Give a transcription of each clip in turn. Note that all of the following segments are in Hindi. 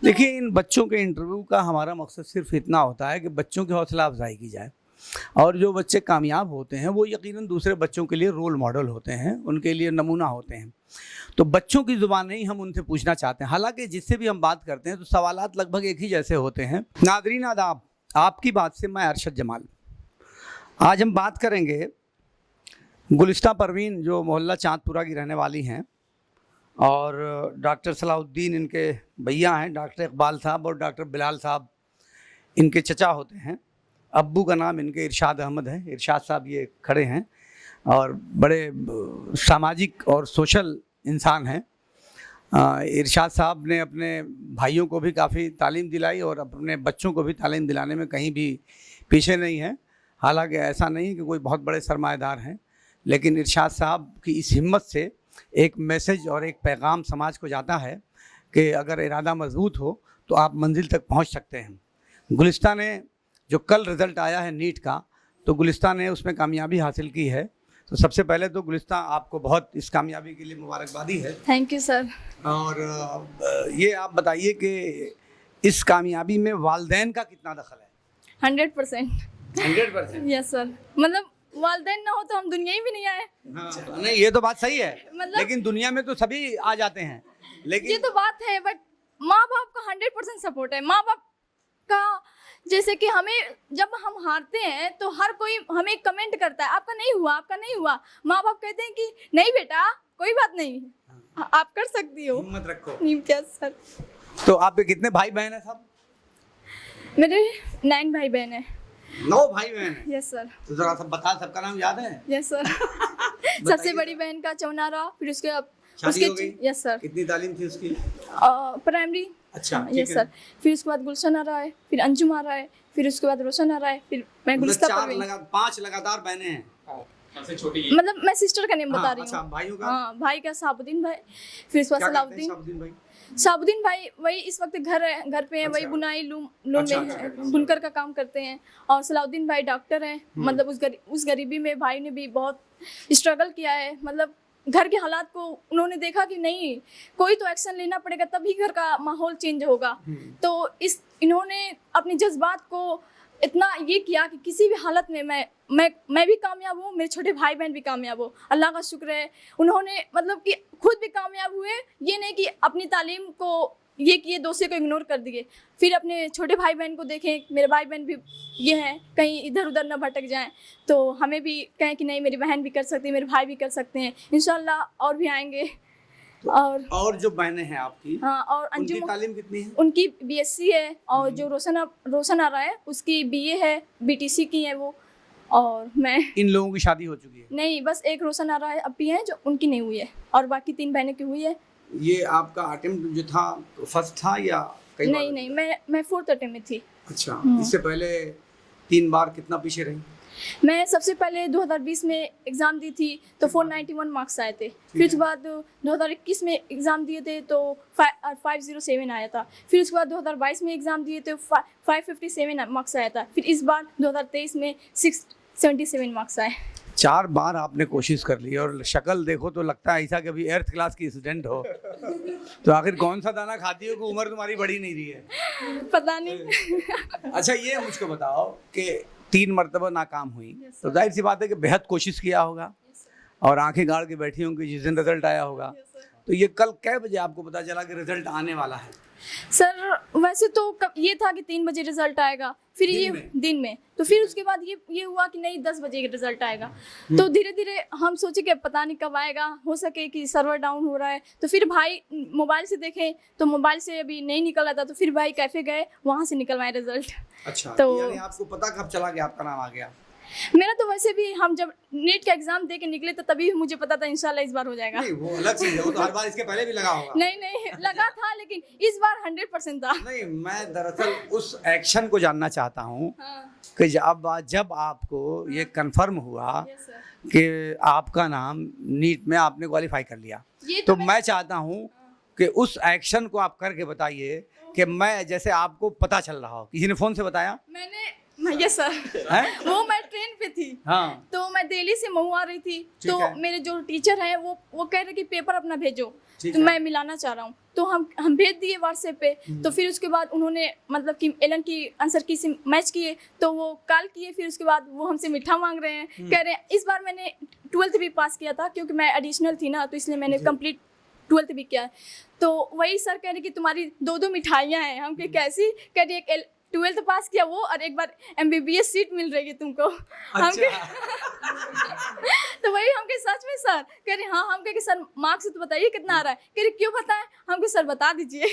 देखिए, इन बच्चों के इंटरव्यू का हमारा मकसद सिर्फ इतना होता है कि बच्चों की हौसला अफजाई की जाए, और जो बच्चे कामयाब होते हैं वो यकीनन दूसरे बच्चों के लिए रोल मॉडल होते हैं, उनके लिए नमूना होते हैं। तो बच्चों की ज़ुबान ही हम उनसे पूछना चाहते हैं। हालांकि जिससे भी हम बात करते हैं तो सवालात लगभग एक ही जैसे होते हैं। नादरीन आदाब, आपकी बात से मैं अरशद जमाल। आज हम बात करेंगे गुलिस्ता परवीन, जो मोहल्ला चांदपुरा की रहने वाली हैं, और डॉक्टर सलाहुद्दीन इनके भैया हैं, डॉक्टर इकबाल साहब और डॉक्टर बिलाल साहब इनके चचा होते हैं। अब्बू का नाम इनके इरशाद अहमद है। इरशाद साहब ये खड़े हैं और बड़े सामाजिक और सोशल इंसान हैं। इरशाद साहब ने अपने भाइयों को भी काफ़ी तालीम दिलाई और अपने बच्चों को भी तालीम दिलाने में कहीं भी पीछे नहीं है। हालांकि ऐसा नहीं कि कोई बहुत बड़े सरमाएदार हैं, लेकिन इरशाद साहब की इस हिम्मत से एक मैसेज और एक पैगाम समाज को जाता है कि अगर इरादा मजबूत हो तो आप मंजिल तक पहुंच सकते हैं। गुलिस्ता ने जो कल रिज़ल्ट आया है नीट का, तो गुलिस्ता ने उसमें कामयाबी हासिल की है। तो सबसे पहले तो गुलिस्ता, आपको बहुत इस कामयाबी के लिए मुबारकबादी है। Thank you sir. और ये आप बताइए कि इस कामयाबी में वालिदैन का कितना दखल है? 100%। 100%? Yes sir. मतलब वालिदैन ना हो तो हम दुनिया ही भी नहीं आए। हाँ, नहीं ये तो बात सही है, मतलब लेकिन दुनिया में तो सभी आ जाते हैं, लेकिन ये तो बात है, बट माँ बाप का 100% सपोर्ट है। माँ बाप का, जैसे कि हमें जब हम हारते हैं तो हर कोई हमें कमेंट करता है, आपका नहीं हुआ, आपका नहीं हुआ। माँ बाप कहते हैं कि नहीं बेटा, कोई बात नहीं, आप कर सकती हो, हिम्मत रखो। Yes sir. तो आपके कितने भाई बहन हैं साहब? मेरे 9 भाई बहन है। 9 भाई बहन हैं? Yes sir. तो जरा सब बता, सबका नाम याद है? Yes sir. सबसे बड़ी बहन का चौनारा, फिर उसके शादी हो गई? Yes sir. कितनी तालीम थी उसकी? प्राइमरी। अच्छा, यस सर। फिर उसके बाद गुलशन आ रहा है, फिर अंजुम आ रहा है, फिर उसके बाद रोशन आ रहा है, फिर मैं गुलिस्ता परवीन। 5 लगातार बहनें हैं। सबसे छोटी? मतलब मैं सिस्टर का नेम बता रही हूँ। अच्छा, भाइयों का? हाँ, भाई का साबुद्दीन भाई, फिर उसके बाद सलाहुद्दीन। साबुद्दीन भाई वही इस वक्त घर पे हैं। वही बुनाई लूम में बुनकर का काम करते हैं। और सलाहुद्दीन भाई डॉक्टर हैं। मतलब उस गरीबी में भाई ने भी बहुत स्ट्रगल किया है। मतलब घर के हालात को उन्होंने देखा कि नहीं, कोई तो एक्शन लेना पड़ेगा, तभी घर का माहौल चेंज होगा। तो इन्होंने अपने जज्बात को इतना ये किया कि किसी भी हालत में मैं भी कामयाब हूँ, मेरे छोटे भाई बहन भी कामयाब हो। अल्लाह का शुक्र है, उन्होंने मतलब कि खुद भी कामयाब हुए। ये नहीं कि अपनी तालीम को ये किए, दूसरे को इग्नोर कर दिए। फिर अपने छोटे भाई बहन को देखें, मेरे भाई बहन भी ये हैं, कहीं इधर उधर न भटक जाएं, तो हमें भी कहें कि नहीं, मेरी बहन भी कर सकती है, मेरे भाई भी कर सकते हैं। इंशाल्लाह और भी आएंगे। तो और जो बहनें हैं आपकी, हाँ, और उनकी तालीम कितनी है? उनकी BSc है, और जो रोशन आ रहा है उसकी BA है, BTC की है वो। और मैं, इन लोगों की शादी हो चुकी है? नहीं, बस एक रोशन आ रहा है अभी है, जो उनकी नहीं हुई है, और बाकी 3 बहनें की हुई है। ये आपका अटेम्प्ट जो था फर्स्ट था या कई बार? नहीं, मैं 4th अटेम्प्ट में थी। अच्छा, इससे पहले 3 बार कितना पीछे रही? मैं सबसे पहले 2020 में एग्ज़ाम दी थी तो 491 मार्क्स आए थे। फिर उसके बाद 2021 में एग्ज़ाम दिए थे तो 507 आया था। फिर उसके बाद 2022 में एग्ज़ाम दिए थे 557 मार्क्स आया था। फिर इस बार 2023 में 677 मार्क्स आए। 4 बार आपने कोशिश कर ली, और शक्ल देखो तो लगता है ऐसा कि अभी 8th क्लास की स्टूडेंट हो। तो आखिर कौन सा दाना खाती हो कि उम्र तुम्हारी बड़ी नहीं रही है? पता नहीं। अच्छा, ये मुझको बताओ कि 3 मरतबा नाकाम हुई, तो जाहिर सी बात है कि बेहद कोशिश किया होगा और आंखें गाड़ के बैठी होंगी जिस दिन रिजल्ट आया होगा। तो ये कल कै बजे आपको पता चला कि रिजल्ट आने वाला है? सर वैसे तो ये था कि 3 बजे रिजल्ट आएगा, फिर दिन में तो फिर उसके बाद ये हुआ कि नहीं, 10 बजे का रिजल्ट आएगा। तो धीरे धीरे हम सोचे कि पता नहीं कब आएगा, हो सके कि सर्वर डाउन हो रहा है। तो फिर भाई मोबाइल से देखे तो मोबाइल से अभी नहीं निकल रहा था, तो फिर भाई कैफे गए, वहाँ से निकलवाए रिजल्ट। अच्छा, तो यानी आपको पता कब चला कि आपका नाम आ गया? मेरा तो वैसे भी, हम जब नीट का एग्जाम दे के निकले तो तभी मुझे पता था इंशाल्लाह इस बार हो जाएगा। नहीं, वो अलग चीज है, वो तो हर बार इसके पहले भी लगा होगा। नहीं लगा था, लेकिन इस बार 100% था। नहीं, मैं दरअसल उस एक्शन को जानना चाहता हूँ। हाँ। कि जब आपको ये कंफर्म हुआ कि आपका नाम नीट में आपने क्वालिफाई कर लिया, तो मैं चाहता हूँ कि उस एक्शन को आप करके बताइए कि मैं, जैसे आपको पता चल रहा हो, किसी ने फ़ोन से बताया? यस सर, हैं? वो मैं ट्रेन पे थी। हाँ तो मैं दिल्ली से मऊ आ रही थी, ठीक तो है। मेरे जो टीचर हैं वो कह रहे कि पेपर अपना भेजो, ठीक तो है। मैं मिलाना चाह रहा हूँ। तो हम भेज दिए व्हाट्सएप पे। तो फिर उसके बाद उन्होंने मतलब कि एलन की आंसर की से मैच किए, तो वो कॉल किए। फिर उसके बाद वो हमसे मीठा मांग रहे हैं, कह रहे हैं इस बार मैंने 12th भी पास किया था, क्योंकि मैं एडिशनल थी ना, तो इसलिए मैंने कंप्लीट 12th भी किया है। तो वही सर कह रहे कि तुम्हारी 2-2 मिठाइयाँ हैं। हम कह कैसी? कह रही एक 12th पास किया वो, और एक बार MBBS सीट मिल रही है तुमको। हम अच्छा। तो वही हम के सच में सर? कह रहे हाँ। हम कहे कि सर मार्क्स तो बताइए कितना आ रहा है। कह रहे क्यों बताएं? हम कहे सर बता दीजिए।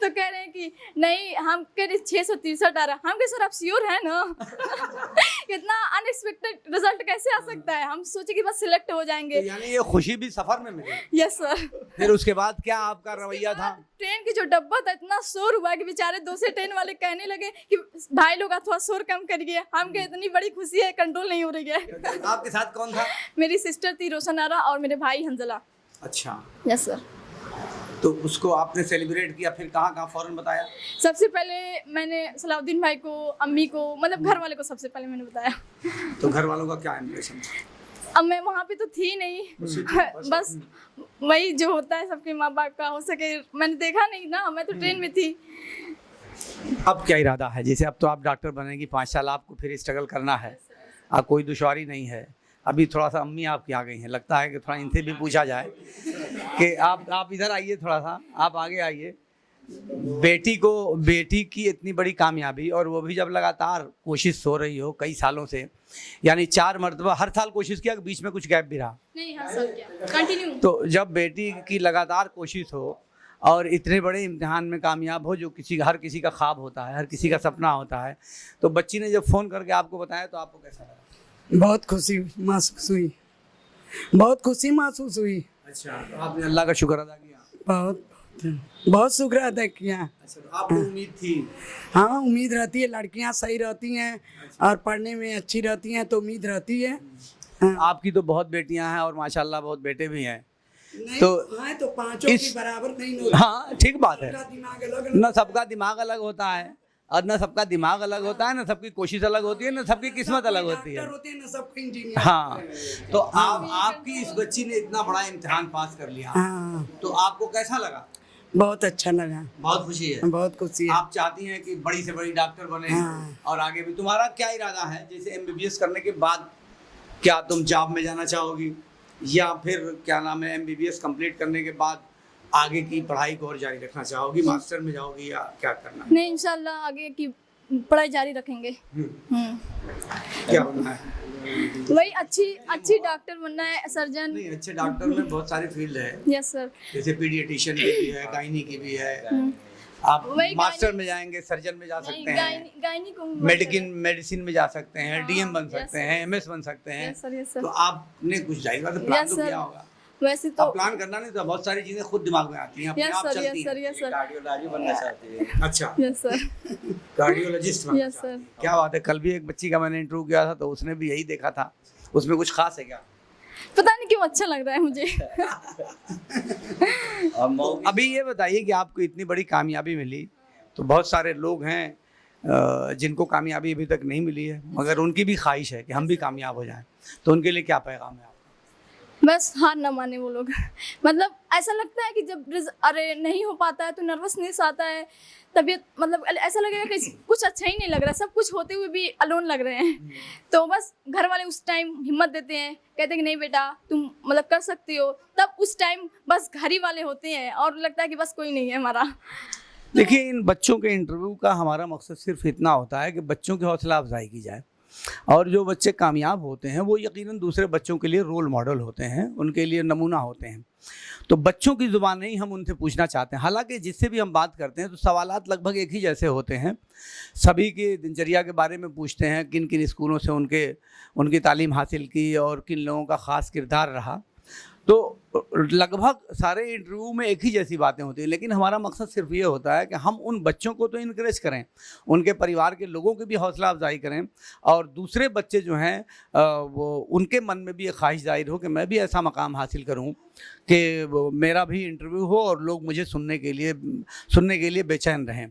तो कह रहे हैं कि नहीं, हम कह रहे 663 आ रहा है। हम कहे सर आप श्योर है ना? इतना अनएक्सपेक्टेड रिजल्ट कैसे आ सकता है? हम सोचे कि बस सिलेक्ट हो जाएंगे। तो यानी ये खुशी भी सफर में मिली। Yes sir. फिर उसके बाद क्या आपका रवैया था? ट्रेन की जो डब्बा था, इतना शोर हुआ कि बेचारे दूसरे ट्रेन वाले कहने लगे कि भाई लोग आप थोड़ा शोर कम करिए। हम कहे इतनी बड़ी खुशी है, कंट्रोल नहीं हो रही है। आपके साथ कौन था? मेरी सिस्टर थी रोशन आरा, और मेरे भाई हंजला। अच्छा, यस सर। तो उसको आपने सेलिब्रेट किया, फिर कहाँ कहाँ फौरन बताया? सबसे पहले मैंने सलाउद्दीन भाई को, अम्मी को, मतलब घर वाले को सबसे पहले मैंने बताया। तो घर वालों का क्या इम्प्रेशन था? अब मैं वहाँ पे तो थी नहीं, बस वही जो होता है सबके माँ बाप का, हो सके मैंने देखा नहीं ना, मैं तो ट्रेन में थी। अब क्या इरादा है? जैसे अब तो आप डॉक्टर बनेंगी, 5 साल आपको फिर स्ट्रगल करना है, अब कोई दुश्वारी नहीं है। अभी थोड़ा सा अम्मी आपकी आ गई हैं, लगता है कि थोड़ा इनसे भी पूछा जाए कि आप इधर आइए, थोड़ा सा आप आगे आइए। बेटी की इतनी बड़ी कामयाबी, और वो भी जब लगातार कोशिश हो रही हो कई सालों से, यानी 4 मरतबा हर साल कोशिश किया कि बीच में कुछ गैप भी रहा नहीं? हाँ सर, क्या कंटिन्यू। तो जब बेटी की लगातार कोशिश हो और इतने बड़े इम्तिहान में कामयाब हो, जो हर किसी का ख्वाब होता है, हर किसी का सपना होता है, तो बच्ची ने जब फ़ोन करके आपको बताया तो आपको कैसा लगा? बहुत खुशी महसूस हुई, बहुत खुशी महसूस हुई। अच्छा, तो आपने अल्लाह का शुक्र अदा किया? बहुत बहुत शुक्र अदा किया। अच्छा, तो आपको उम्मीद थी? हाँ, उम्मीद रहती है, लड़कियां सही रहती हैं और पढ़ने में अच्छी रहती हैं, तो उम्मीद रहती है। हाँ। आपकी तो बहुत बेटियां हैं और माशाल्लाह बहुत बेटे भी हैं। नहीं, तो हाँ, तो पांचों की बराबर नहीं होती। हाँ, ठीक बात है। सबका दिमाग अलग न सबका दिमाग अलग होता है, और न सबका दिमाग अलग होता है, न सबकी कोशिश अलग होती है, न सबकी किस्मत अलग होती है। डॉक्टर होते हैं ना, सबको इंजीनियर। हाँ, तो आपकी इस बच्ची ने इतना बड़ा इम्तिहान पास कर लिया, हाँ, तो आपको कैसा लगा? बहुत अच्छा लगा, बहुत खुशी है। बहुत खुशी है। आप चाहती हैं कि बड़ी से बड़ी डॉक्टर बने, हाँ। और आगे भी तुम्हारा क्या इरादा है? जैसे MBBS करने के बाद क्या तुम जॉब में जाना चाहोगी, या फिर क्या नाम है MBBS कंप्लीट करने के बाद आगे की पढ़ाई को और जारी रखना चाहोगी, मास्टर में जाओगी, या क्या करना है? नहीं, इंशाल्लाह आगे की पढ़ाई जारी रखेंगे। क्या बनना है? वही अच्छी डॉक्टर बनना है, सर्जन। नहीं, अच्छे डॉक्टर में बहुत सारी फील्ड है, यस सर। जैसे पीडियाट्रिशियन की भी है, गायनी की भी है। आप वही मास्टर गायनी- में जाएंगे, सर्जन में जा नहीं, सकते हैं, गायनी को मेडिसिन में जा सकते हैं, हाँ, DM बन yes, सकते हैं, MS बन सकते हैं। यस सर, यस तो सर। आपने कुछ जाहिर बात है प्लान Yes, तो sir. किया होगा। वैसे तो अब प्लान करना नहीं तो बहुत सारी चीजें खुद दिमाग में आती हैं, अपने यस आप सर, चलती यस सर, हैं। यस सर, कार्डियोलॉजी बनना चाहती है। अच्छा, यस सर, कार्डियोलॉजिस्ट बनना यस चाहती सर। हैं। क्या बात है, कल भी एक बच्ची का मैंने इंटरव्यू किया था, तो उसने भी यही देखा था। उसमें कुछ खास है क्या? पता नहीं क्यों अच्छा लग रहा है मुझे। और मऊ की अभी ये बताइए कि आपको इतनी बड़ी कामयाबी मिली, तो बहुत सारे लोग हैं जिनको कामयाबी अभी तक नहीं मिली है, मगर उनकी भी ख्वाहिश है कि हम भी कामयाब हो जाएं, तो उनके लिए क्या पैगाम है आपका? बस हार ना माने वो लोग। मतलब ऐसा लगता है कि जब अरे नहीं हो पाता है तो नर्वसनेस आता है, तबीयत मतलब ऐसा लगेगा कि कुछ अच्छा ही नहीं लग रहा, सब कुछ होते हुए भी अलोन लग रहे हैं। तो बस घर वाले उस टाइम हिम्मत देते हैं, कहते हैं कि नहीं बेटा तुम मतलब कर सकती हो। तब उस टाइम बस घर ही वाले होते हैं, और लगता है कि बस कोई नहीं है हमारा। देखिए, इन बच्चों के इंटरव्यू का हमारा मकसद सिर्फ इतना होता है कि बच्चों की हौसला अफजाई की जाए, और जो बच्चे कामयाब होते हैं वो यकीनन दूसरे बच्चों के लिए रोल मॉडल होते हैं, उनके लिए नमूना होते हैं। तो बच्चों की ज़ुबान ही हम उनसे पूछना चाहते हैं। हालांकि जिससे भी हम बात करते हैं तो सवालात लगभग एक ही जैसे होते हैं, सभी की दिनचर्या के बारे में पूछते हैं, किन किन स्कूलों से उनकी तालीम हासिल की और किन लोगों का ख़ास किरदार रहा। तो लगभग सारे इंटरव्यू में एक ही जैसी बातें होती हैं, लेकिन हमारा मकसद सिर्फ ये होता है कि हम उन बच्चों को तो इनकरेज करें, उनके परिवार के लोगों की भी हौसला अफजाई करें, और दूसरे बच्चे जो हैं वो उनके मन में भी एक ख्वाहिश जाहिर हो कि मैं भी ऐसा मकाम हासिल करूं कि मेरा भी इंटरव्यू हो और लोग मुझे सुनने के लिए बेचैन रहें।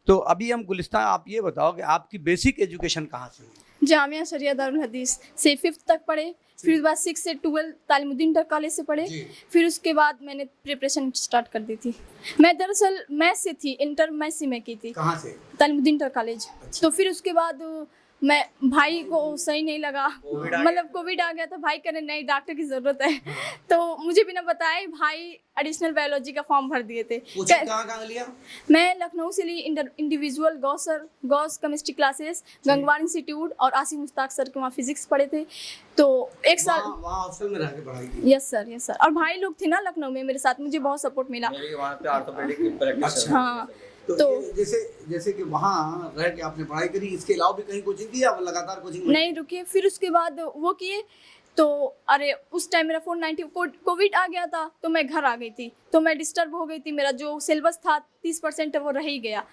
तो अभी हम गुलिस्तान, आप ये बताओ कि आपकी बेसिक एजुकेशन कहाँ से हुई? जामिया शरिया दारुल हदीस से 5th तक पढ़े, फिर उसके बाद 6 से 12 तालिमुद्दीन इंटर कॉलेज से पढ़े। फिर उसके बाद मैंने प्रिपरेशन स्टार्ट कर दी थी। मैं दरअसल मैथ्स से थी, इंटर मैथ्स से मैं की थी। कहाँ से? तालिमुद्दीन इंटर कॉलेज। तो फिर उसके बाद मैं भाई को सही नहीं लगा, मतलब कोविड आ गया तो भाई कहने नहीं डॉक्टर की ज़रूरत है। तो मुझे बिना बताए भाई एडिशनल बायोलॉजी का फॉर्म भर दिए थे। कहाँ लिया? मैं लखनऊ से ली इंडिविजुअल गॉस केमिस्ट्री क्लासेस, गंगवार इंस्टीट्यूट और आसिम मुश्ताक सर के वहाँ फिजिक्स पढ़े थे। तो एक साल वहाँ हॉस्टल में रह के पढ़ाई की? Yes sir. और भाई लोग थे ना लखनऊ में मेरे साथ, मुझे बहुत सपोर्ट मिला। मेरी वहाँ पे ऑर्थोपेडिक प्रैक्टिस है। हाँ तो ये जैसे कि वहाँ रह के आपने पढ़ाई करी, इसके अलावा भी कहीं कोचिंग की या लगातार कोचिंग? नहीं रुकिए, फिर उसके बाद वो किए तो अरे उस टाइम मेरा 490 कोविड आ गया था तो मैं घर आ गई थी, तो मैं डिस्टर्ब हो गई थी। मेरा जो सिलेबस था 30% वो रह ही गया।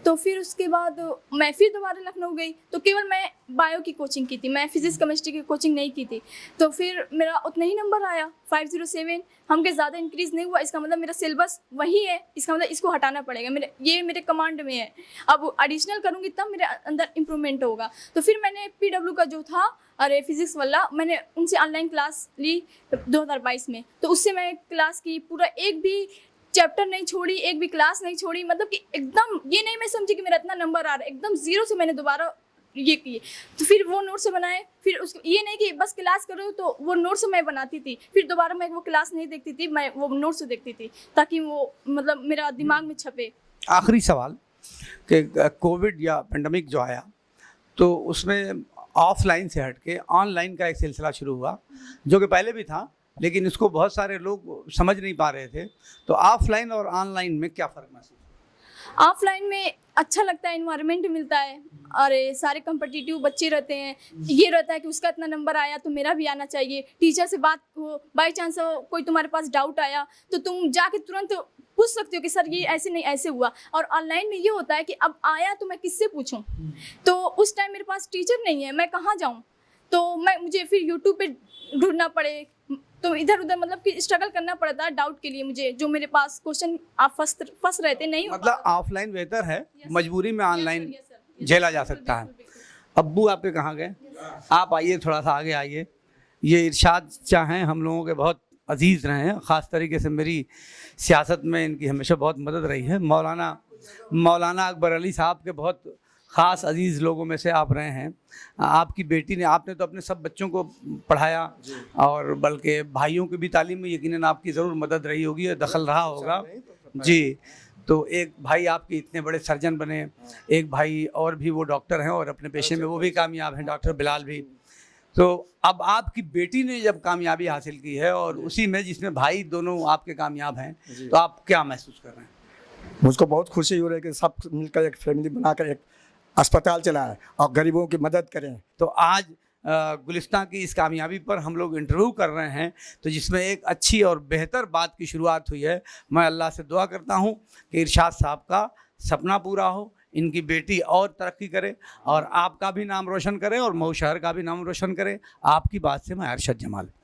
तो फिर उसके बाद मैं फिर दोबारा लखनऊ गई, तो केवल मैं बायो की कोचिंग की थी, मैं फिजिक्स केमिस्ट्री की कोचिंग नहीं की थी। तो फिर मेरा उतना ही नंबर आया 507, हमके ज़्यादा इंक्रीज़ नहीं हुआ। इसका मतलब मेरा सिलेबस वही है, इसका मतलब इसको हटाना पड़ेगा। मेरे कमांड में है, अब एडिशनल करूँगी तब मेरे अंदर इम्प्रूवमेंट होगा। तो फिर मैंने PW का जो था अरे फिजिक्स वाला, मैंने उनसे ऑनलाइन क्लास ली 2022 में। तो उससे मैं क्लास की, पूरा एक भी चैप्टर नहीं छोड़ी, एक भी क्लास नहीं छोड़ी। मतलब कि एकदम ये नहीं मैं समझी कि मेरा इतना नंबर आ रहा है, एकदम जीरो से मैंने दोबारा ये किए। तो फिर वो नोट्स बनाए, फिर उस ये नहीं कि बस क्लास करो, तो वो नोट्स मैं बनाती थी। फिर दोबारा मैं वो क्लास नहीं देखती थी, मैं वो नोट्स देखती थी ताकि वो मतलब मेरा दिमाग में छपे। आखिरी सवाल कि कोविड या पेंडेमिक जो आया तो उसमें ऑफलाइन से हट के ऑनलाइन का एक सिलसिला शुरू हुआ, जो कि पहले भी था लेकिन इसको बहुत सारे लोग समझ नहीं पा रहे थे। तो ऑफलाइन और ऑनलाइन में क्या फ़र्क महसूस? ऑफलाइन में अच्छा लगता है, इन्वायरमेंट मिलता है और सारे कम्पिटिटिव बच्चे रहते हैं। ये रहता है कि उसका इतना नंबर आया तो मेरा भी आना चाहिए। टीचर से बात हो, बाई चांस कोई तुम्हारे पास डाउट आया तो तुम जाके तुरंत पूछ सकते हो कि सर ये ऐसे नहीं ऐसे हुआ। और ऑनलाइन में ये होता है कि अब आया तो मैं किससे पूछूं, तो उस टाइम मेरे पास टीचर नहीं है, मैं कहाँ जाऊं। तो मुझे फिर यूट्यूब पे ढूंढना पड़े, तो इधर उधर मतलब कि स्ट्रगल करना पड़ता है डाउट के लिए मुझे, जो मेरे पास क्वेश्चन आप फंस रहते नहीं हो। मतलब ऑफलाइन बेहतर है, मजबूरी में ऑनलाइन झेला जा सकता है। अब्बू आपके कहाँ गए? आप आइए, थोड़ा सा आगे आइए। ये इरशाद चाहें हम लोगों के बहुत अजीज़ रहे हैं, ख़ास तरीके से मेरी सियासत में इनकी हमेशा बहुत मदद रही है। मौलाना अकबर अली साहब के बहुत ख़ास अजीज़ लोगों में से आप रहे हैं। आपकी बेटी ने, आपने तो अपने सब बच्चों को पढ़ाया और बल्कि भाइयों की भी तालीम में यकीनन आपकी ज़रूर मदद रही होगी, दखल रहा होगा जी। तो एक भाई आपके इतने बड़े सर्जन बने, एक भाई और भी वो डॉक्टर हैं और अपने पेशे में वो भी कामयाब हैं, डॉक्टर बिलाल भी। तो अब आपकी बेटी ने जब कामयाबी हासिल की है और उसी में जिसमें भाई दोनों आपके कामयाब हैं, तो आप क्या महसूस कर रहे हैं? मुझको बहुत खुशी हो रही है कि सब मिलकर एक फैमिली बनाकर एक अस्पताल चलाएं और गरीबों की मदद करें। तो आज गुलिस्तान की इस कामयाबी पर हम लोग इंटरव्यू कर रहे हैं, तो जिसमें एक अच्छी और बेहतर बात की शुरुआत हुई है। मैं अल्लाह से दुआ करता हूँ कि इरशाद साहब का सपना पूरा हो, इनकी बेटी और तरक्की करे और आपका भी नाम रोशन करे और मऊ शहर का भी नाम रोशन करे। आपकी बात से मैं अरशद जमाल।